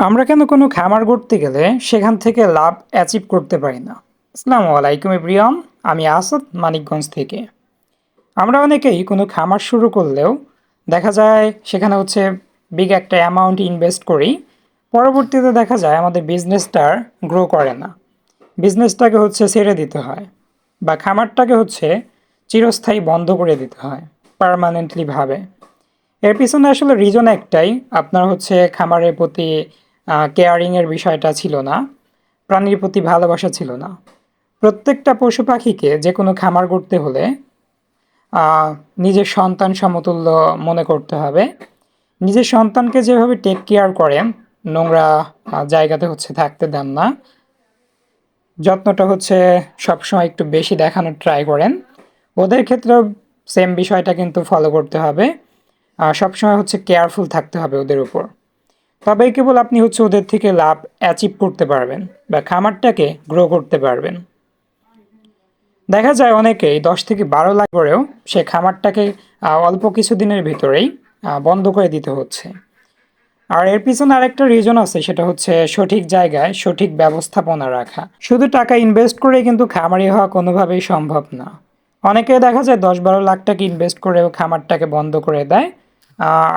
আমরা কেন কোনো খামার করতে গেলে সেখান থেকে লাভ অ্যাচিভ করতে পারি না? আসসালামু আলাইকুম এভরিওয়ান, আমি আসাদ মানিকগঞ্জ থেকে। আমরা অনেকেই কোনো খামার শুরু করলেও দেখা যায় সেখানে বিগ একটা অ্যামাউন্ট ইনভেস্ট করি। পরবর্তীতে দেখা যায় আমাদের বিজনেসটার গ্রো করে না। বিজনেসটাকে ছেড়ে দিতে হয় বা খামারটাকে চিরস্থায়ী বন্ধ করে দিতে হয় পার্মানেন্টলি ভাবে। এর পিছনে আসলে রিজন একটাই, আপনার খামারের প্রতি কেয়ারিংয়ের বিষয়টা ছিল না, প্রাণীর প্রতি ভালোবাসা ছিল না। প্রত্যেকটা পশু পাখিকে যে কোনো খামার করতে হলে আহ, নিজের সন্তান সমতুল্য মনে করতে হবে। নিজের সন্তানকে যেভাবে টেক কেয়ার করেন, নোংরা জায়গাতে থাকতে দেন না, যত্নটা সবসময় একটু বেশি দেখানোর ট্রাই করেন, ওদের ক্ষেত্রেও সেম বিষয়টা কিন্তু ফলো করতে হবে। সবসময় কেয়ারফুল থাকতে হবে ওদের উপর। তবেই কেবল আপনি ওদের থেকে লাভ অ্যাচিভ করতে পারবেন বা খামারটাকে গ্রো করতে পারবেন। দেখা যায় অনেকেই 10 থেকে 12 লাখ করেও সে খামারটাকে অল্প কিছু দিনের ভিতরেই বন্ধ করে দিতে হচ্ছে। আর এর পিছনে আরেকটা রিজন আছে, সেটা সঠিক জায়গায় সঠিক ব্যবস্থাপনা রাখা। শুধু টাকা ইনভেস্ট করে কিন্তু খামারি হওয়া কোনোভাবেই সম্ভব না। অনেকে দেখা যায় 10-12 লাখ টাকা ইনভেস্ট করেও খামারটাকে বন্ধ করে দেয়।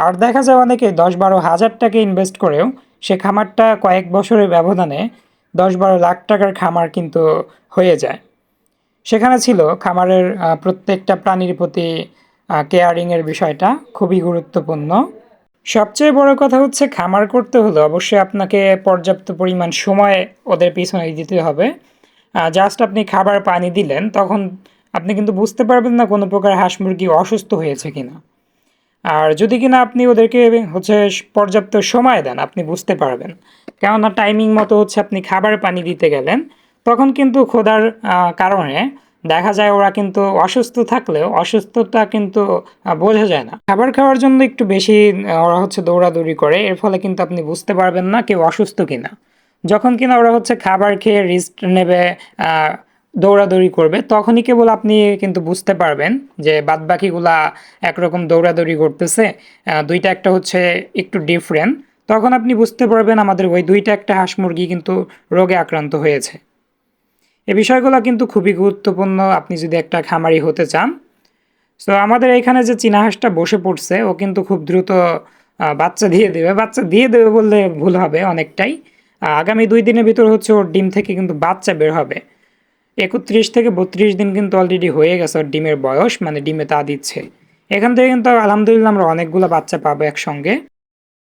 আর দেখা যায় অনেকে 10-12 হাজার টাকা ইনভেস্ট করেও সে খামারটা কয়েক বছরের ব্যবধানে 10-12 লাখ টাকার খামার কিন্তু হয়ে যায়। সেখানে ছিল খামারের প্রত্যেকটা প্রাণীর প্রতি কেয়ারিংয়ের বিষয়টা খুবই গুরুত্বপূর্ণ। সবচেয়ে বড় কথা খামার করতে হলে অবশ্যই আপনাকে পর্যাপ্ত পরিমাণ সময় ওদের পিছনে দিতে হবে। জাস্ট আপনি খাবার পানি দিলেন, তখন আপনি কিন্তু বুঝতে পারবেন না কোনো প্রকার হাঁস মুরগি অসুস্থ হয়েছে কিনা। আর যদি কিনা আপনি ওদেরকে পর্যাপ্ত সময় দেন, আপনি বুঝতে পারবেন। কেননা টাইমিং মতো আপনি খাবার পানি দিতে গেলেন, তখন কিন্তু ক্ষুধার কারণে দেখা যায় ওরা কিন্তু অসুস্থ থাকলেও অসুস্থতা কিন্তু বোঝা যায় না। খাবার খাওয়ার জন্য একটু বেশি ওরা দৌড়াদৌড়ি করে, এর ফলে কিন্তু আপনি বুঝতে পারবেন না কেউ অসুস্থ কিনা। যখন কিনা ওরা খাবার খেয়ে রেস্ট নেবে, দৌড়াদৌড়ি করবে, তখনই কেবল আপনি কিন্তু বুঝতে পারবেন যে বাদবাকিগুলা একরকম দৌড়াদৌড়ি করতেছে, দুইটা একটা একটু ডিফারেন্ট। তখন আপনি বুঝতে পারবেন আমাদের ওই দুইটা একটা হাঁস মুরগি কিন্তু রোগে আক্রান্ত হয়েছে। এই বিষয়গুলো কিন্তু খুবই গুরুত্বপূর্ণ আপনি যদি একটা খামারি হতে চান। সো আমাদের এখানে যে চীনা হাঁসটা বসে পড়ছে, ও কিন্তু খুব দ্রুত বাচ্চা দিয়ে দেবে বললে ভুল হবে অনেকটাই। আগামী 2 দিনের ভিতর ওর ডিম থেকে কিন্তু বাচ্চা বের হবে। 31 থেকে 32 দিন কিন্তু অলরেডি হয়ে গেছে ওর ডিমের বয়স, মানে ডিমে তা দিচ্ছে। এখান থেকে কিন্তু আলহামদুলিল্লাহ আমরা অনেকগুলো বাচ্চা পাবো একসঙ্গে।